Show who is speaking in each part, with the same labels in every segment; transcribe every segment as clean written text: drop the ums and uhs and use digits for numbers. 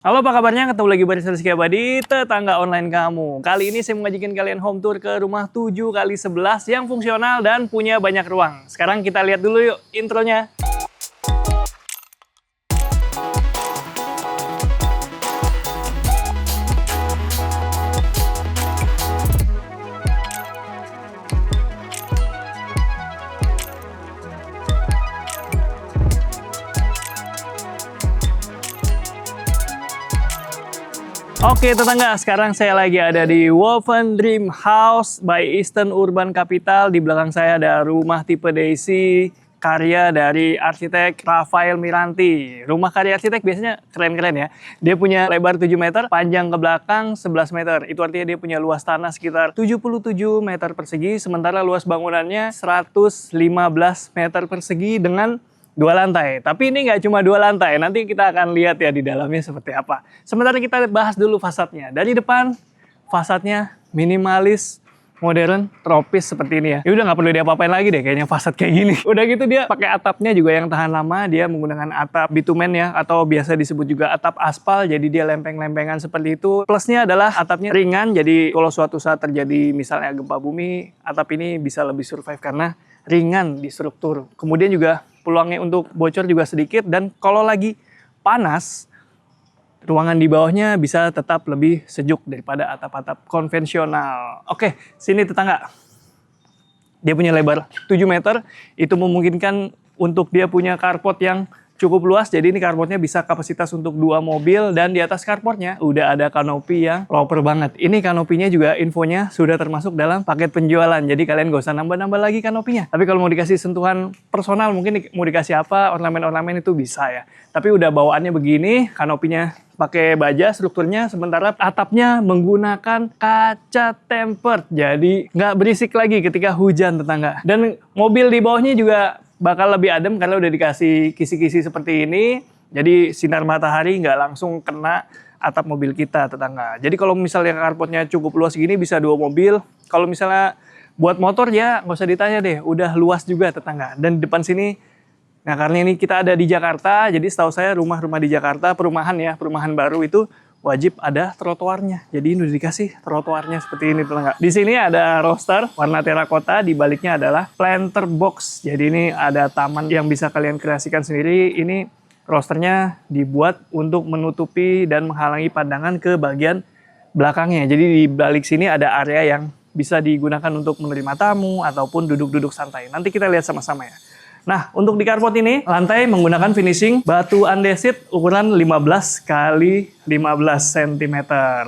Speaker 1: Halo, apa kabarnya? Ketemu lagi bareng saya Rizky Abadi, tetangga online kamu. Kali ini saya mengajikan kalian home tour ke rumah 7x11 yang fungsional dan punya banyak ruang. Sekarang kita lihat dulu yuk intronya. Oke tetangga, sekarang saya lagi ada di Woven Dream House by Eastern Urban Capital. Di belakang saya ada rumah tipe Daisy, karya dari arsitek Rafael Miranti. Rumah karya arsitek biasanya keren-keren ya. Dia punya lebar 7 meter, panjang ke belakang 11 meter. Itu artinya dia punya luas tanah sekitar 77 meter persegi, sementara luas bangunannya 115 meter persegi dengan 2 lantai. Tapi ini nggak cuma 2 lantai, nanti kita akan lihat ya di dalamnya seperti apa. Sementara kita bahas dulu fasadnya. Dari depan, fasadnya minimalis, modern, tropis seperti ini ya. Ya udah nggak perlu diapa-apain lagi deh kayaknya fasad kayak gini. Udah gitu dia pakai atapnya juga yang tahan lama. Dia menggunakan atap bitumen ya, atau biasa disebut juga atap aspal. Jadi dia lempeng-lempengan seperti itu. Plusnya adalah atapnya ringan, jadi kalau suatu saat terjadi misalnya gempa bumi, atap ini bisa lebih survive karena ringan di struktur. Kemudian juga peluangnya untuk bocor juga sedikit, dan kalau lagi panas, ruangan di bawahnya bisa tetap lebih sejuk daripada atap-atap konvensional. Oke, sini tetangga. Dia punya lebar 7 meter, itu memungkinkan untuk dia punya carport yang cukup luas. Jadi ini carportnya bisa kapasitas untuk 2 mobil, dan di atas carportnya udah ada kanopi yang proper banget. Ini kanopinya juga infonya sudah termasuk dalam paket penjualan. Jadi kalian gak usah nambah-nambah lagi kanopinya. Tapi kalau mau dikasih sentuhan personal, mungkin mau dikasih apa, ornamen-ornamen itu bisa ya. Tapi udah bawaannya begini, kanopinya pakai baja strukturnya, sementara atapnya menggunakan kaca tempered. Jadi nggak berisik lagi ketika hujan tetangga. Dan mobil di bawahnya juga bakal lebih adem karena udah dikasih kisi-kisi seperti ini. Jadi sinar matahari nggak langsung kena atap mobil kita tetangga. Jadi kalau misalnya carportnya cukup luas gini bisa 2 mobil. Kalau misalnya buat motor ya nggak usah ditanya deh, udah luas juga tetangga. Dan di depan sini, nah karena ini kita ada di Jakarta, jadi setahu saya rumah-rumah di Jakarta, perumahan ya, perumahan baru itu wajib ada trotoarnya. Jadi ini udah dikasih trotoarnya seperti ini tetangga. Di sini ada roster warna terakota, di baliknya adalah planter box. Jadi ini ada taman yang bisa kalian kreasikan sendiri. Ini rosternya dibuat untuk menutupi dan menghalangi pandangan ke bagian belakangnya. Jadi di balik sini ada area yang bisa digunakan untuk menerima tamu ataupun duduk-duduk santai. Nanti kita lihat sama-sama ya. Nah, untuk di carport ini, lantai menggunakan finishing batu andesit ukuran 15 x 15 cm.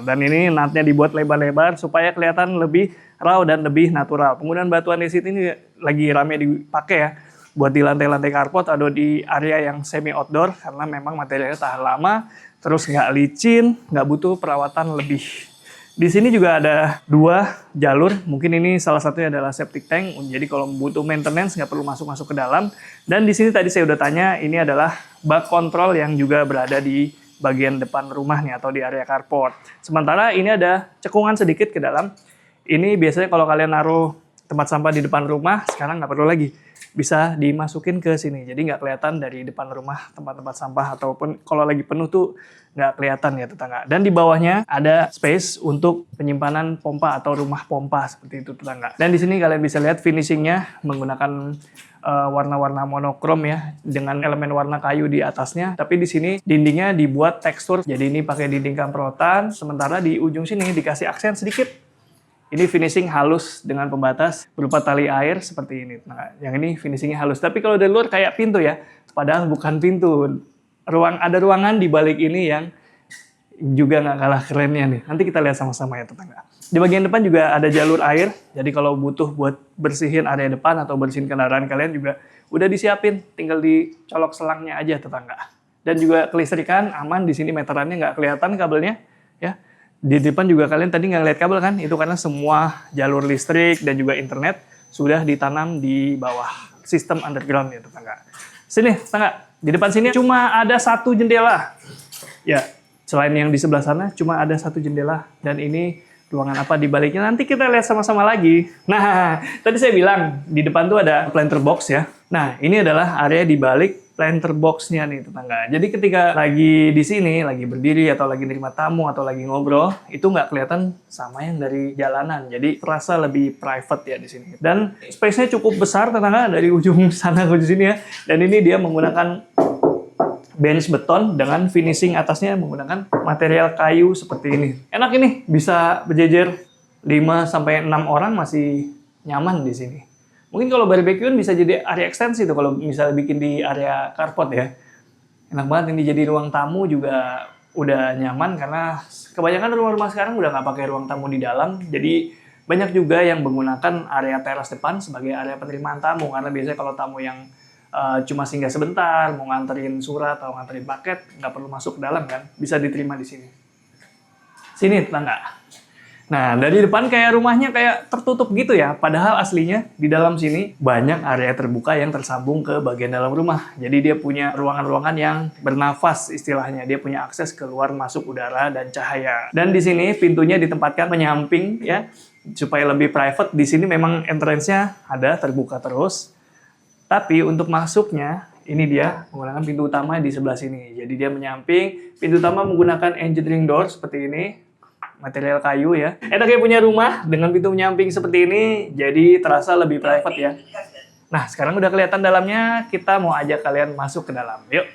Speaker 1: Dan ini natnya dibuat lebar-lebar supaya kelihatan lebih raw dan lebih natural. Penggunaan batu andesit ini lagi rame dipakai ya, buat di lantai-lantai carport atau di area yang semi outdoor, karena memang materialnya tahan lama, terus nggak licin, nggak butuh perawatan lebih. Di sini juga ada 2 jalur, mungkin ini salah satunya adalah septic tank, jadi kalau butuh maintenance nggak perlu masuk-masuk ke dalam. Dan di sini tadi saya udah tanya, ini adalah bak kontrol yang juga berada di bagian depan rumah nih atau di area carport. Sementara ini ada cekungan sedikit ke dalam. Ini biasanya kalau kalian naruh tempat sampah di depan rumah, sekarang nggak perlu lagi. Bisa dimasukin ke sini, jadi nggak kelihatan dari depan rumah tempat-tempat sampah, ataupun kalau lagi penuh tuh nggak kelihatan ya tetangga. Dan di bawahnya ada space untuk penyimpanan pompa atau rumah pompa seperti itu tetangga. Dan di sini kalian bisa lihat finishingnya menggunakan warna-warna monokrom ya, dengan elemen warna kayu di atasnya. Tapi di sini dindingnya dibuat tekstur, jadi ini pakai dinding kamprotan. Sementara di ujung sini dikasih aksen sedikit. Ini finishing halus dengan pembatas berupa tali air seperti ini. Nah, yang ini finishingnya halus. Tapi kalau dari luar kayak pintu ya, padahal bukan pintu. Ada ruangan di balik ini yang juga nggak kalah kerennya nih. Nanti kita lihat sama-sama ya tetangga. Di bagian depan juga ada jalur air. Jadi kalau butuh buat bersihin area depan atau bersihin kendaraan kalian juga udah disiapin. Tinggal dicolok selangnya aja tetangga. Dan juga kelistrikan aman. Di sini meterannya nggak kelihatan kabelnya ya. Di depan juga kalian tadi nggak lihat kabel kan? Itu karena semua jalur listrik dan juga internet sudah ditanam di bawah sistem underground ya tetangga. Sini tetangga, di depan sini cuma ada 1 jendela. Ya, selain yang di sebelah sana cuma ada 1 jendela. Dan ini ruangan apa di baliknya nanti kita lihat sama-sama lagi. Nah, tadi saya bilang di depan tuh ada planter box ya. Nah, ini adalah area di balik planter box-nya nih tetangga. Jadi ketika lagi di sini, lagi berdiri atau lagi nerima tamu atau lagi ngobrol, itu nggak kelihatan sama yang dari jalanan. Jadi terasa lebih private ya di sini. Dan space-nya cukup besar tetangga, dari ujung sana ke sini ya. Dan ini dia menggunakan bench beton dengan finishing atasnya menggunakan material kayu seperti ini. Enak ini, bisa berjejer 5-6 orang masih nyaman di sini. Mungkin kalau barbecue bisa jadi area ekstensi tuh kalau misalnya bikin di area carport ya. Enak banget ini, jadi ruang tamu juga udah nyaman karena kebanyakan rumah-rumah sekarang udah nggak pakai ruang tamu di dalam. Jadi banyak juga yang menggunakan area teras depan sebagai area penerimaan tamu, karena biasanya kalau tamu yang cuma singgah sebentar, mau nganterin surat atau nganterin paket, nggak perlu masuk ke dalam kan, bisa diterima di sini. Sini tetangga. Nah, dari depan kayak rumahnya kayak tertutup gitu ya, padahal aslinya di dalam sini banyak area terbuka yang tersambung ke bagian dalam rumah. Jadi dia punya ruangan-ruangan yang bernafas istilahnya, dia punya akses keluar masuk udara dan cahaya. Dan di sini pintunya ditempatkan menyamping ya, supaya lebih private. Di sini memang entrance-nya ada terbuka terus. Tapi untuk masuknya, ini dia menggunakan pintu utama di sebelah sini. Jadi dia menyamping, pintu utama menggunakan engineering door seperti ini, material kayu ya. Enaknya punya rumah dengan pintu menyamping seperti ini, jadi terasa lebih private ya. Nah, sekarang udah kelihatan dalamnya, kita mau ajak kalian masuk ke dalam. Yuk!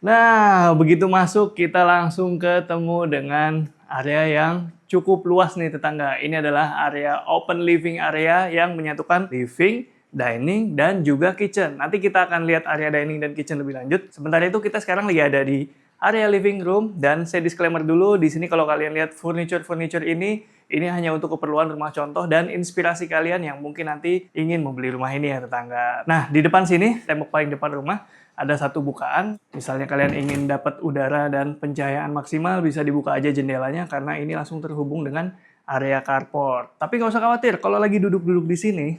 Speaker 1: Nah, begitu masuk, kita langsung ketemu dengan area yang cukup luas nih tetangga. Ini adalah area open living area yang menyatukan living, dining, dan juga kitchen. Nanti kita akan lihat area dining dan kitchen lebih lanjut. Sementara itu kita sekarang lagi ada di area living room, dan saya disclaimer dulu di sini kalau kalian lihat furniture ini hanya untuk keperluan rumah contoh dan inspirasi kalian yang mungkin nanti ingin membeli rumah ini ya tetangga. Nah, di depan sini, tembok paling depan rumah, ada satu bukaan. Misalnya kalian ingin dapat udara dan pencahayaan maksimal, bisa dibuka aja jendelanya karena ini langsung terhubung dengan area carport. Tapi nggak usah khawatir, kalau lagi duduk-duduk di sini,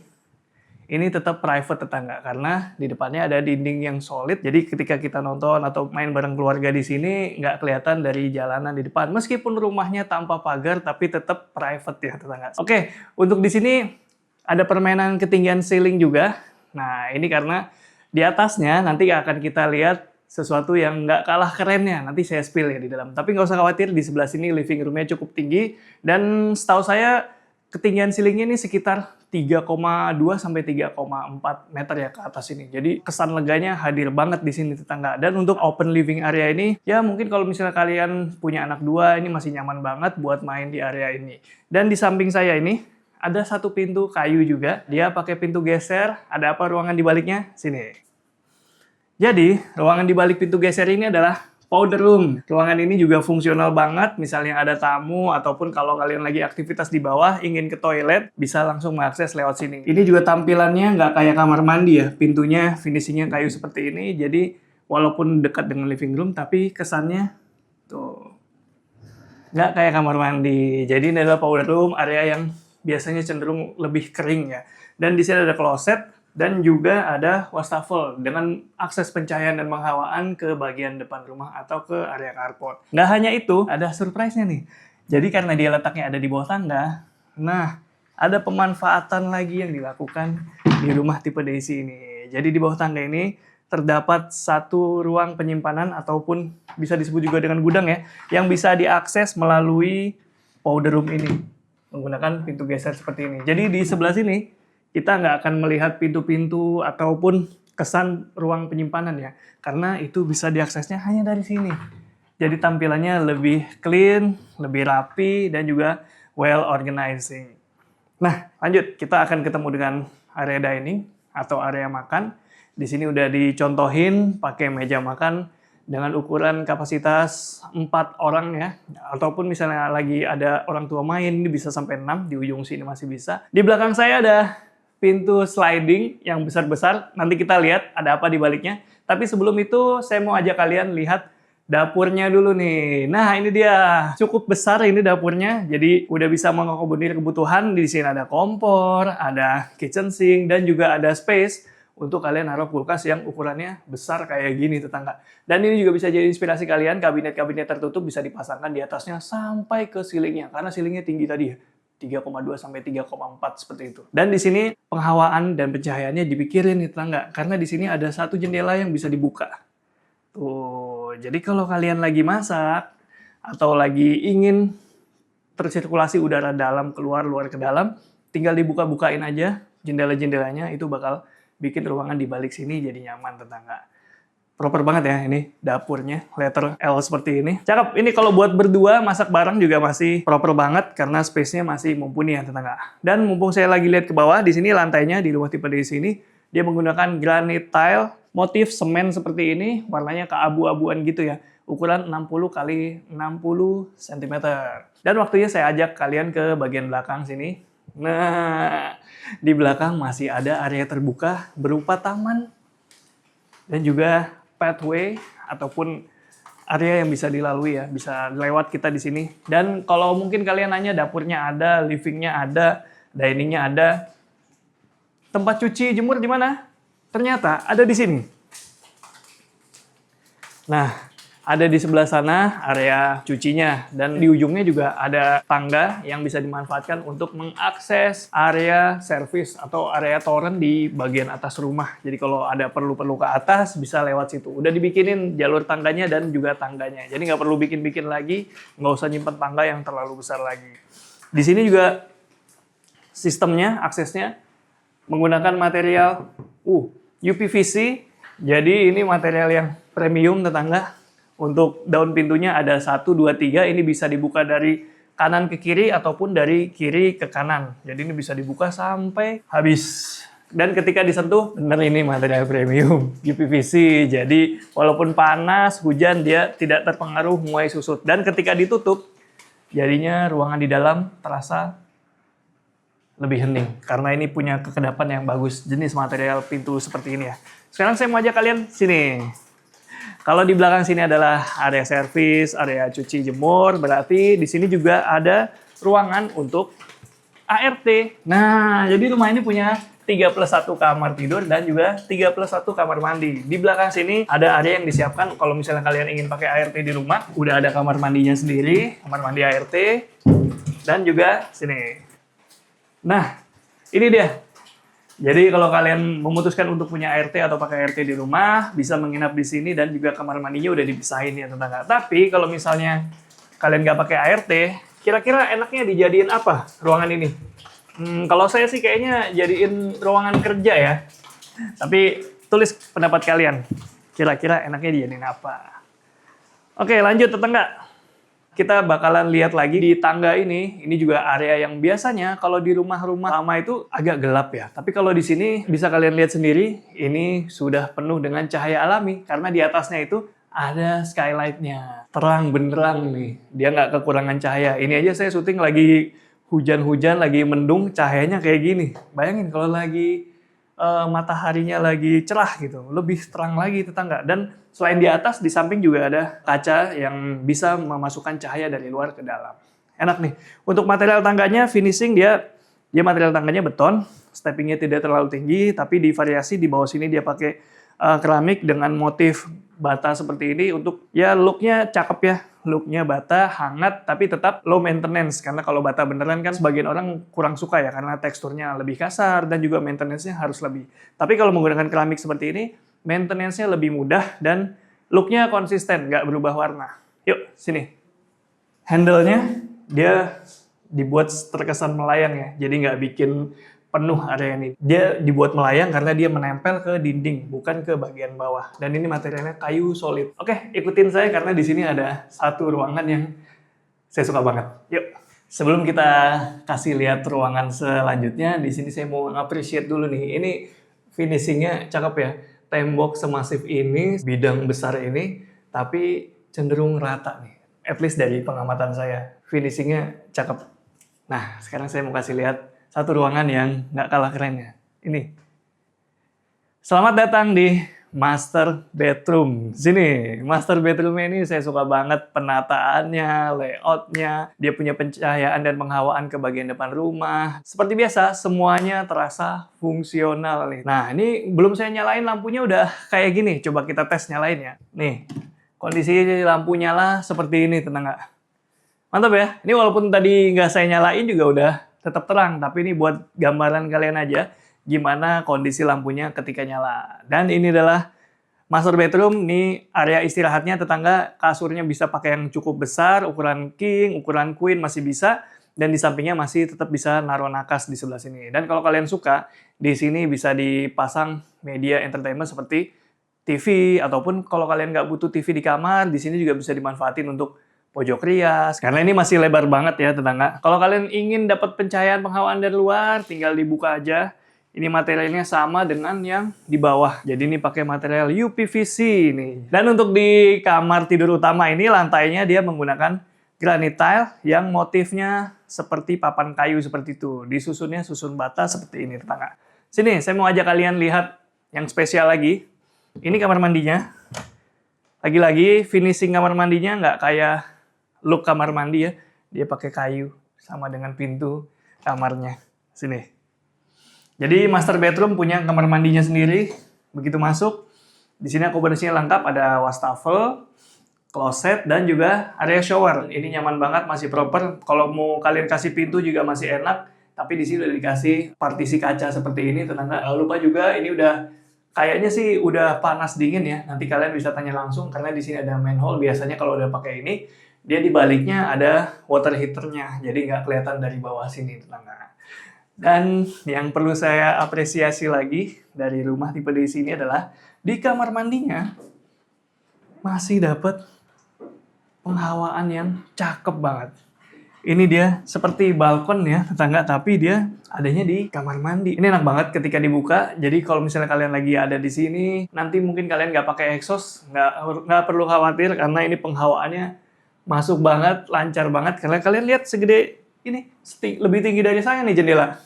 Speaker 1: ini tetap private tetangga karena di depannya ada dinding yang solid. Jadi ketika kita nonton atau main bareng keluarga di sini nggak kelihatan dari jalanan di depan. Meskipun rumahnya tanpa pagar tapi tetap private ya tetangga. Oke, untuk di sini ada permainan ketinggian ceiling juga. Nah, ini karena di atasnya nanti akan kita lihat sesuatu yang nggak kalah kerennya. Nanti saya spill ya di dalam. Tapi nggak usah khawatir, di sebelah sini living room-nya cukup tinggi. Dan setahu saya ketinggian ceilingnya ini sekitar 3,2 sampai 3,4 meter ya ke atas ini. Jadi kesan leganya hadir banget di sini tetangga. Dan untuk open living area ini, ya mungkin kalau misalnya kalian punya anak 2, ini masih nyaman banget buat main di area ini. Dan di samping saya ini, ada satu pintu kayu juga. Dia pakai pintu geser. Ada apa ruangan di baliknya? Sini. Jadi, ruangan di balik pintu geser ini adalah powder room. Ruangan ini juga fungsional banget, misalnya ada tamu ataupun kalau kalian lagi aktivitas di bawah ingin ke toilet, bisa langsung mengakses lewat sini. Ini juga tampilannya nggak kayak kamar mandi ya, pintunya finishingnya kayu seperti ini, jadi walaupun dekat dengan living room, tapi kesannya tuh nggak kayak kamar mandi. Jadi ini adalah powder room, area yang biasanya cenderung lebih kering ya. Dan di sini ada closet, dan juga ada wastafel dengan akses pencahayaan dan penghawaan ke bagian depan rumah atau ke area carport. Nggak hanya itu, ada surprise-nya nih. Jadi karena dia letaknya ada di bawah tangga, nah ada pemanfaatan lagi yang dilakukan di rumah tipe Daisy ini. Jadi di bawah tangga ini terdapat satu ruang penyimpanan ataupun bisa disebut juga dengan gudang ya, yang bisa diakses melalui powder room ini menggunakan pintu geser seperti ini. Jadi di sebelah sini kita nggak akan melihat pintu-pintu ataupun kesan ruang penyimpanan ya, karena itu bisa diaksesnya hanya dari sini. Jadi tampilannya lebih clean, lebih rapi, dan juga well organizing. Nah, lanjut kita akan ketemu dengan area dining atau area makan. Di sini udah dicontohin pakai meja makan dengan ukuran kapasitas 4 orang ya, ataupun misalnya lagi ada orang tua main, ini bisa sampai 6, di ujung sini masih bisa. Di belakang saya ada pintu sliding yang besar-besar, nanti kita lihat ada apa di baliknya. Tapi sebelum itu, saya mau ajak kalian lihat dapurnya dulu nih. Nah, ini dia. Cukup besar ini dapurnya, jadi udah bisa mengakomodir kebutuhan. Di sini ada kompor, ada kitchen sink, dan juga ada space untuk kalian naruh kulkas yang ukurannya besar kayak gini tetangga. Dan ini juga bisa jadi inspirasi kalian, kabinet-kabinet tertutup bisa dipasangkan di atasnya sampai ke ceilingnya, karena ceilingnya tinggi tadi ya. 3,2 sampai 3,4 seperti itu. Dan di sini penghawaan dan pencahayaannya dipikirin nih tetangga, karena di sini ada satu jendela yang bisa dibuka. Tuh, jadi kalau kalian lagi masak atau lagi ingin tersirkulasi udara dalam keluar, luar ke dalam, tinggal dibuka-bukain aja jendela-jendelanya, itu bakal bikin ruangan di balik sini jadi nyaman tetangga. Proper banget ya ini dapurnya, letter L seperti ini. Cakep, ini kalau buat berdua masak bareng juga masih proper banget karena space-nya masih mumpuni ya tetangga. Dan mumpung saya lagi lihat ke bawah, di sini lantainya di rumah tipe D sini dia menggunakan granite tile, motif semen seperti ini, warnanya keabu-abuan gitu ya. Ukuran 60 kali 60 cm. Dan waktunya saya ajak kalian ke bagian belakang sini. Nah, di belakang masih ada area terbuka berupa taman dan juga pathway ataupun area yang bisa dilalui ya, bisa lewat kita di sini. Dan kalau mungkin kalian nanya dapurnya ada, livingnya ada, diningnya ada, tempat cuci jemur di mana? Ternyata ada di sini. Nah, ada di sebelah sana area cucinya, dan di ujungnya juga ada tangga yang bisa dimanfaatkan untuk mengakses area servis atau area toren di bagian atas rumah. Jadi kalau ada perlu-perlu ke atas bisa lewat situ. Udah dibikinin jalur tangganya dan juga tangganya. Jadi nggak perlu bikin-bikin lagi, nggak usah nyimpen tangga yang terlalu besar lagi. Di sini juga sistemnya, aksesnya menggunakan material UPVC. Jadi ini material yang premium tetangga. Untuk daun pintunya ada 1, 2, 3, ini bisa dibuka dari kanan ke kiri ataupun dari kiri ke kanan. Jadi ini bisa dibuka sampai habis. Dan ketika disentuh, bener ini material premium UPVC. Jadi walaupun panas, hujan, dia tidak terpengaruh muai susut. Dan ketika ditutup, jadinya ruangan di dalam terasa lebih hening. Karena ini punya kekedapan yang bagus, jenis material pintu seperti ini ya. Sekarang saya mau ajak kalian sini. Kalau di belakang sini adalah area servis, area cuci jemur, berarti di sini juga ada ruangan untuk ART. Nah, jadi rumah ini punya 3+1 kamar tidur dan juga 3+1 kamar mandi. Di belakang sini ada area yang disiapkan kalau misalnya kalian ingin pakai ART di rumah, udah ada kamar mandinya sendiri, kamar mandi ART, dan juga sini. Nah, ini dia. Jadi kalau kalian memutuskan untuk punya ART atau pakai ART di rumah, bisa menginap di sini dan juga kamar mandinya udah dipisahin ya tetangga. Tapi kalau misalnya kalian nggak pakai ART, kira-kira enaknya dijadiin apa ruangan ini? Kalau saya sih kayaknya jadiin ruangan kerja ya. Tapi tulis pendapat kalian. Kira-kira enaknya dijadiin apa? Oke, lanjut tetangga. Kita bakalan lihat lagi di tangga ini. Ini juga area yang biasanya kalau di rumah-rumah lama itu agak gelap ya. Tapi kalau di sini bisa kalian lihat sendiri, ini sudah penuh dengan cahaya alami. Karena di atasnya itu ada skylight-nya. Terang benerang nih. Dia nggak kekurangan cahaya. Ini aja saya syuting lagi hujan-hujan, lagi mendung, cahayanya kayak gini. Bayangin kalau lagi mataharinya lagi cerah gitu. Lebih terang lagi tetangga. Dan selain di atas, di samping juga ada kaca yang bisa memasukkan cahaya dari luar ke dalam. Enak nih. Untuk material tangganya, finishing dia material tangganya beton, steppingnya tidak terlalu tinggi, tapi divariasi di bawah sini dia pakai keramik dengan motif bata seperti ini untuk ya looknya cakep ya. Looknya bata, hangat, tapi tetap low maintenance. Karena kalau bata beneran kan sebagian orang kurang suka ya, karena teksturnya lebih kasar dan juga maintenance-nya harus lebih. Tapi kalau menggunakan keramik seperti ini, maintenance-nya lebih mudah dan look-nya konsisten, nggak berubah warna. Yuk, sini. Handle-nya dia dibuat terkesan melayang ya, jadi nggak bikin penuh area ini. Dia dibuat melayang karena dia menempel ke dinding, bukan ke bagian bawah. Dan ini materialnya kayu solid. Oke, ikutin saya karena di sini ada satu ruangan yang saya suka banget. Yuk. Sebelum kita kasih lihat ruangan selanjutnya, di sini saya mau appreciate dulu nih. Ini finishingnya cakep ya. Tembok semasif ini, bidang besar ini, tapi cenderung rata nih. At least dari pengamatan saya, finishingnya cakep. Nah, sekarang saya mau kasih lihat satu ruangan yang nggak kalah kerennya. Ini. Selamat datang di master bedroom. Sini, master bedroom ini saya suka banget penataannya, layoutnya. Dia punya pencahayaan dan penghawaan ke bagian depan rumah. Seperti biasa, semuanya terasa fungsional nih. Nah, ini belum saya nyalain lampunya udah kayak gini. Coba kita tes nyalain ya. Nih, kondisi lampu nyala seperti ini, tenang nggak? Mantap ya. Ini walaupun tadi nggak saya nyalain juga udah tetap terang, tapi ini buat gambaran kalian aja gimana kondisi lampunya ketika nyala. Dan ini adalah master bedroom. Nih area istirahatnya tetangga, kasurnya bisa pakai yang cukup besar, ukuran king, ukuran queen masih bisa, dan di sampingnya masih tetap bisa naruh nakas di sebelah sini. Dan kalau kalian suka, di sini bisa dipasang media entertainment seperti TV, ataupun kalau kalian nggak butuh TV di kamar, di sini juga bisa dimanfaatin untuk pojok rias. Karena ini masih lebar banget ya tetangga. Kalau kalian ingin dapat pencahayaan penghawaan dari luar, tinggal dibuka aja. Ini materialnya sama dengan yang di bawah. Jadi ini pakai material UPVC nih. Dan untuk di kamar tidur utama ini, lantainya dia menggunakan granite tile yang motifnya seperti papan kayu seperti itu. Disusunnya susun bata seperti ini tetangga. Sini, saya mau ajak kalian lihat yang spesial lagi. Ini kamar mandinya. Lagi-lagi finishing kamar mandinya nggak kayak look kamar mandi ya. Dia pakai kayu sama dengan pintu kamarnya. Sini. Jadi master bedroom punya kamar mandinya sendiri. Begitu masuk, di sini akomodasinya lengkap, ada wastafel, closet, dan juga area shower. Ini nyaman banget, masih proper. Kalau mau kalian kasih pintu juga masih enak. Tapi di sini udah dikasih partisi kaca seperti ini, tetangga. Lupa juga, ini udah kayaknya sih udah panas dingin ya. Nanti kalian bisa tanya langsung karena di sini ada manhole. Biasanya kalau udah pakai ini, dia di baliknya ada water heaternya. Jadi nggak kelihatan dari bawah sini, tetangga. Dan yang perlu saya apresiasi lagi dari rumah tipe D ini adalah di kamar mandinya masih dapat penghawaan yang cakep banget. Ini dia seperti balkon ya tetangga, tapi dia adanya di kamar mandi. Ini enak banget ketika dibuka. Jadi kalau misalnya kalian lagi ada di sini, nanti mungkin kalian nggak pakai exhaust, nggak perlu khawatir karena ini penghawaannya masuk banget, lancar banget. Karena kalian lihat segede ini, lebih tinggi dari saya nih jendela.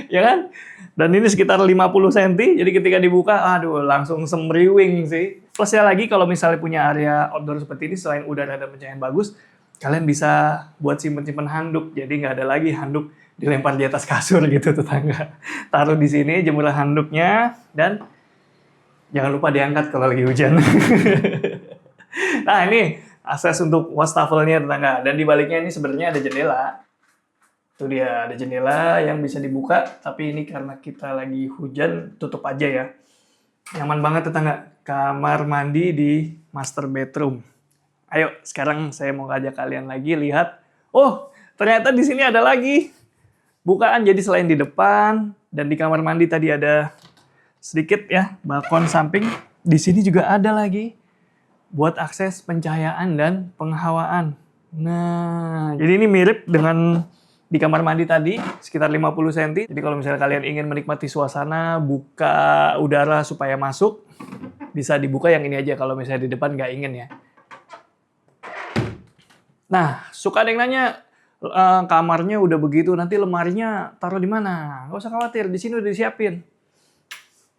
Speaker 1: Ya kan? Dan ini sekitar 50 cm, jadi ketika dibuka, aduh langsung semriwing sih. Plusnya lagi kalau misalnya punya area outdoor seperti ini, selain udara dan pencahayaan bagus, kalian bisa buat simpen-simpen handuk. Jadi nggak ada lagi handuk dilempar di atas kasur gitu tetangga. Taruh di sini, jemurlah handuknya, dan jangan lupa diangkat kalau lagi hujan. Nah ini akses untuk wastafelnya tetangga. Dan di baliknya ini sebenarnya ada jendela. Itu dia, ada jendela yang bisa dibuka. Tapi ini karena kita lagi hujan, tutup aja ya. Nyaman banget tetangga. Kamar mandi di master bedroom. Ayo, sekarang saya mau ngajak kalian lagi lihat. Oh, ternyata di sini ada lagi bukaan. Jadi selain di depan dan di kamar mandi tadi ada sedikit ya, balkon samping. Di sini juga ada lagi buat akses pencahayaan dan penghawaan. Nah, jadi ini mirip dengan di kamar mandi tadi, sekitar 50 cm. Jadi kalau misalnya kalian ingin menikmati suasana, buka udara supaya masuk, bisa dibuka yang ini aja kalau misalnya di depan nggak ingin ya. Nah, suka ada yang nanya, kamarnya udah begitu, nanti lemarinya taruh di mana? Nggak usah khawatir, di sini udah disiapin.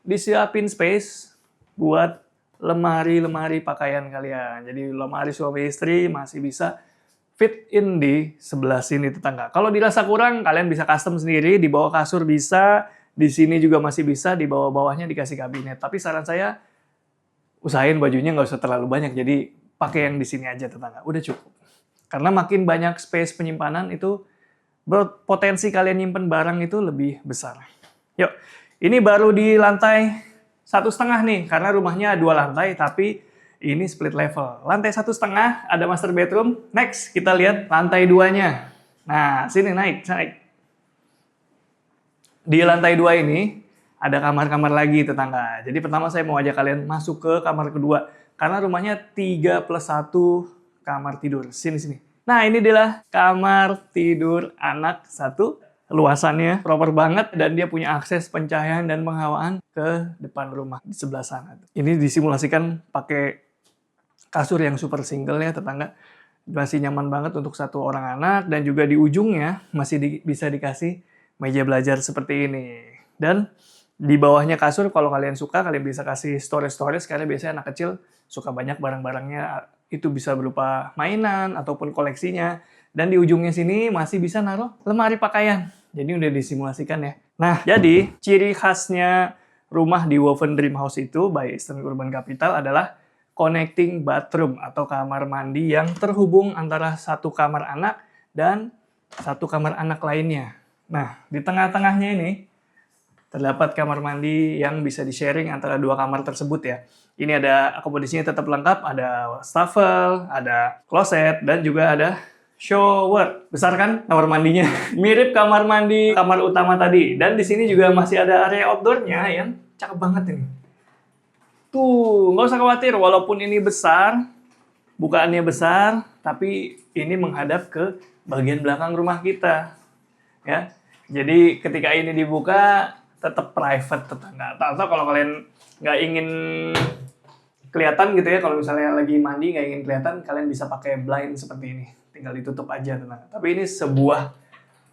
Speaker 1: Disiapin space buat lemari-lemari pakaian kalian. Jadi lemari suami istri masih bisa fit in di sebelah sini tetangga. Kalau dirasa kurang, kalian bisa custom sendiri. Di bawah kasur bisa, di sini juga masih bisa, di bawah-bawahnya dikasih kabinet. Tapi saran saya, usahain bajunya nggak usah terlalu banyak. Jadi pakai yang di sini aja tetangga. Udah cukup. Karena makin banyak space penyimpanan itu, potensi kalian nyimpen barang itu lebih besar. Yuk, ini baru di lantai 1,5 nih, karena rumahnya 2 lantai, tapi ini split level. Lantai 1,5 ada master bedroom. Next, kita lihat lantai 2-nya. Nah, sini naik. Di lantai 2 ini ada kamar-kamar lagi tetangga. Jadi pertama saya mau ajak kalian masuk ke kamar kedua. Karena rumahnya 3+1 kamar tidur. Sini. Nah, ini adalah kamar tidur anak 1. Luasannya proper banget dan dia punya akses pencahayaan dan penghawaan ke depan rumah di sebelah sana. Ini disimulasikan pakai kasur yang super single ya tetangga. Masih nyaman banget untuk 1 orang anak dan juga di ujungnya masih bisa dikasih meja belajar seperti ini. Dan di bawahnya kasur kalau kalian suka kalian bisa kasih storage karena biasanya anak kecil suka banyak barang-barangnya, itu bisa berupa mainan ataupun koleksinya. Dan di ujungnya sini masih bisa naruh lemari pakaian. Jadi udah disimulasikan ya. Nah, jadi ciri khasnya rumah di Woven Dream House itu by Eastern Urban Capital adalah connecting bathroom atau kamar mandi yang terhubung antara 1 kamar anak dan satu kamar anak lainnya. Nah, di tengah-tengahnya ini terdapat kamar mandi yang bisa di-sharing antara dua kamar tersebut ya. Ini ada akomodasinya tetap lengkap, ada wastafel, ada kloset, dan juga ada shower. Besar kan kamar mandinya? Mirip kamar mandi kamar utama tadi. Dan di sini juga masih ada area outdoor-nya yang cakep banget ini. Tuh, nggak usah khawatir, walaupun ini besar, bukaannya besar, tapi ini menghadap ke bagian belakang rumah kita. Ya, jadi ketika ini dibuka, tetap private tetangga. Atau kalau kalian nggak ingin kelihatan gitu ya, kalau misalnya lagi mandi nggak ingin kelihatan, kalian bisa pakai blind seperti ini. Tinggal ditutup aja tetangga. Tapi ini sebuah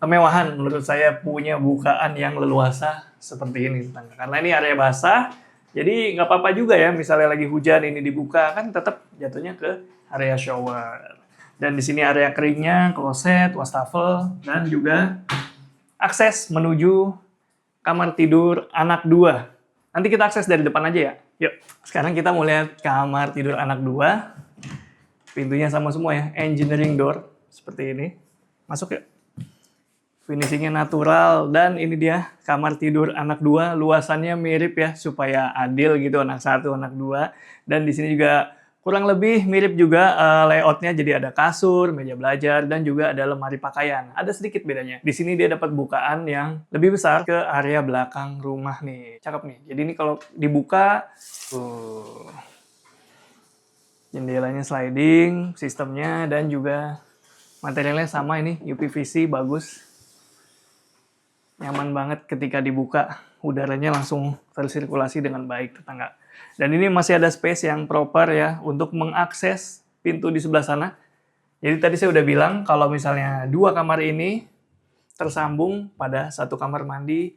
Speaker 1: kemewahan menurut saya punya bukaan yang leluasa seperti ini tetangga. Karena ini area basah, jadi nggak apa-apa juga ya, misalnya lagi hujan ini dibuka, kan tetap jatuhnya ke area shower. Dan di sini area keringnya, kloset, wastafel, dan juga akses menuju kamar tidur anak 2. Nanti kita akses dari depan aja ya. Yuk, sekarang kita mau lihat kamar tidur anak 2. Pintunya sama semua ya, engineering door seperti ini. Masuk yuk. Finishingnya natural, dan ini dia kamar tidur anak 2. Luasannya mirip ya, supaya adil gitu, anak 1, anak 2. Dan di sini juga kurang lebih mirip juga layoutnya, jadi ada kasur, meja belajar, dan juga ada lemari pakaian. Ada sedikit bedanya. Di sini dia dapat bukaan yang lebih besar ke area belakang rumah nih. Cakep nih. Jadi ini kalau dibuka, tuh, jendelanya sliding, sistemnya, dan juga materialnya sama ini, UPVC, bagus. Nyaman banget ketika dibuka, udaranya langsung tersirkulasi dengan baik tetangga. Dan ini masih ada space yang proper ya untuk mengakses pintu di sebelah sana. Jadi tadi saya udah bilang kalau misalnya dua kamar ini tersambung pada satu kamar mandi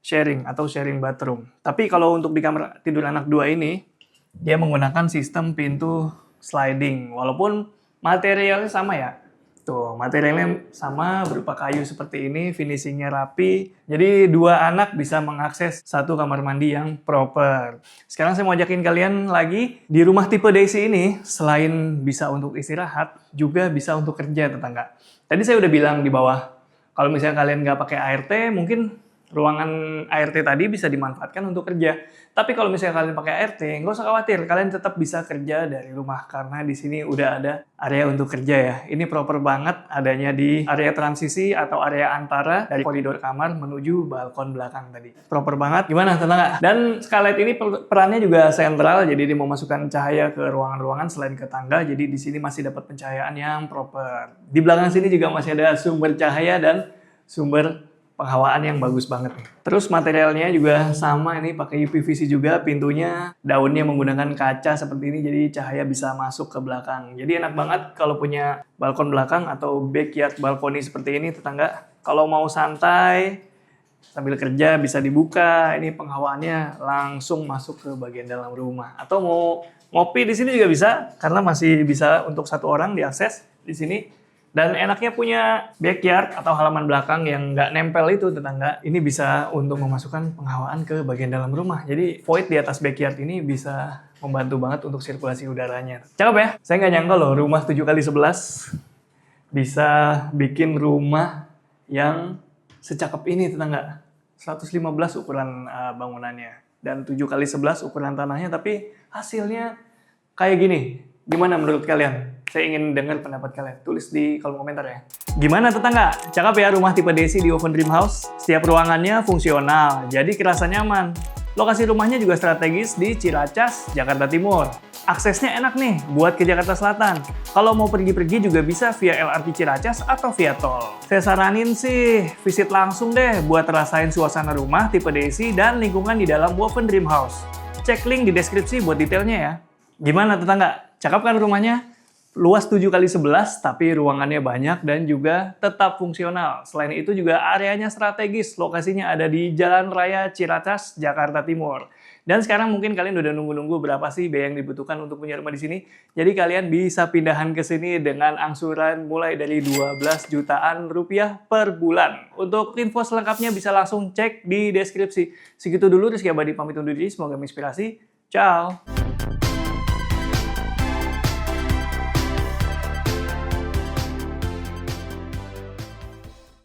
Speaker 1: sharing atau sharing bathroom. Tapi kalau untuk di kamar tidur anak 2 ini, dia menggunakan sistem pintu sliding. Walaupun materialnya sama ya. Tuh, materialnya sama, berupa kayu seperti ini, finishingnya rapi. Jadi dua anak bisa mengakses satu kamar mandi yang proper. Sekarang saya mau ajakin kalian lagi, di rumah tipe Daisy ini, selain bisa untuk istirahat, juga bisa untuk kerja tetangga. Tadi saya udah bilang di bawah, kalau misalnya kalian nggak pakai ART, mungkin ruangan ART tadi bisa dimanfaatkan untuk kerja. Tapi kalau misalnya kalian pakai ART, nggak usah khawatir, kalian tetap bisa kerja dari rumah karena di sini udah ada area untuk kerja ya. Ini proper banget adanya di area transisi atau area antara dari koridor kamar menuju balkon belakang tadi. Proper banget, gimana tetangga? Dan skylight ini perannya juga sentral, jadi dia memasukkan cahaya ke ruangan-ruangan selain ke tangga. Jadi di sini masih dapat pencahayaan yang proper. Di belakang sini juga masih ada sumber cahaya dan sumber penghawaan yang bagus banget nih. Terus materialnya juga sama, ini pakai UPVC juga, pintunya daunnya menggunakan kaca seperti ini, jadi cahaya bisa masuk ke belakang. Jadi enak banget kalau punya balkon belakang atau backyard balkoni seperti ini tetangga. Kalau mau santai sambil kerja bisa dibuka, ini penghawaannya langsung masuk ke bagian dalam rumah. Atau mau ngopi di sini juga bisa, karena masih bisa untuk satu orang diakses di sini. Dan enaknya punya backyard atau halaman belakang yang nggak nempel itu tetangga. Ini bisa untuk memasukkan penghawaan ke bagian dalam rumah. Jadi void di atas backyard ini bisa membantu banget untuk sirkulasi udaranya. Cakep ya? Saya nggak nyangka loh rumah 7x11 bisa bikin rumah yang secakep ini tetangga. 115 ukuran bangunannya. Dan 7x11 ukuran tanahnya, tapi hasilnya kayak gini. Gimana menurut kalian? Saya ingin dengar pendapat kalian. Tulis di kolom komentar ya. Gimana tetangga? Cakep ya rumah tipe Daisy di Woven Dream House? Setiap ruangannya fungsional, jadi kerasa nyaman. Lokasi rumahnya juga strategis di Ciracas, Jakarta Timur. Aksesnya enak nih buat ke Jakarta Selatan. Kalau mau pergi-pergi juga bisa via LRT Ciracas atau via tol. Saya saranin sih, visit langsung deh buat rasain suasana rumah tipe Daisy dan lingkungan di dalam Woven Dream House. Cek link di deskripsi buat detailnya ya. Gimana tetangga? Cakep kan rumahnya? Luas 7x11, tapi ruangannya banyak dan juga tetap fungsional. Selain itu juga areanya strategis, lokasinya ada di Jalan Raya Ciracas, Jakarta Timur. Dan sekarang mungkin kalian udah nunggu-nunggu berapa sih biaya yang dibutuhkan untuk punya rumah di sini. Jadi kalian bisa pindahan ke sini dengan angsuran mulai dari 12 jutaan rupiah per bulan. Untuk info selengkapnya bisa langsung cek di deskripsi. Segitu dulu, Rizky Abadi pamit undur diri, semoga menginspirasi. Ciao!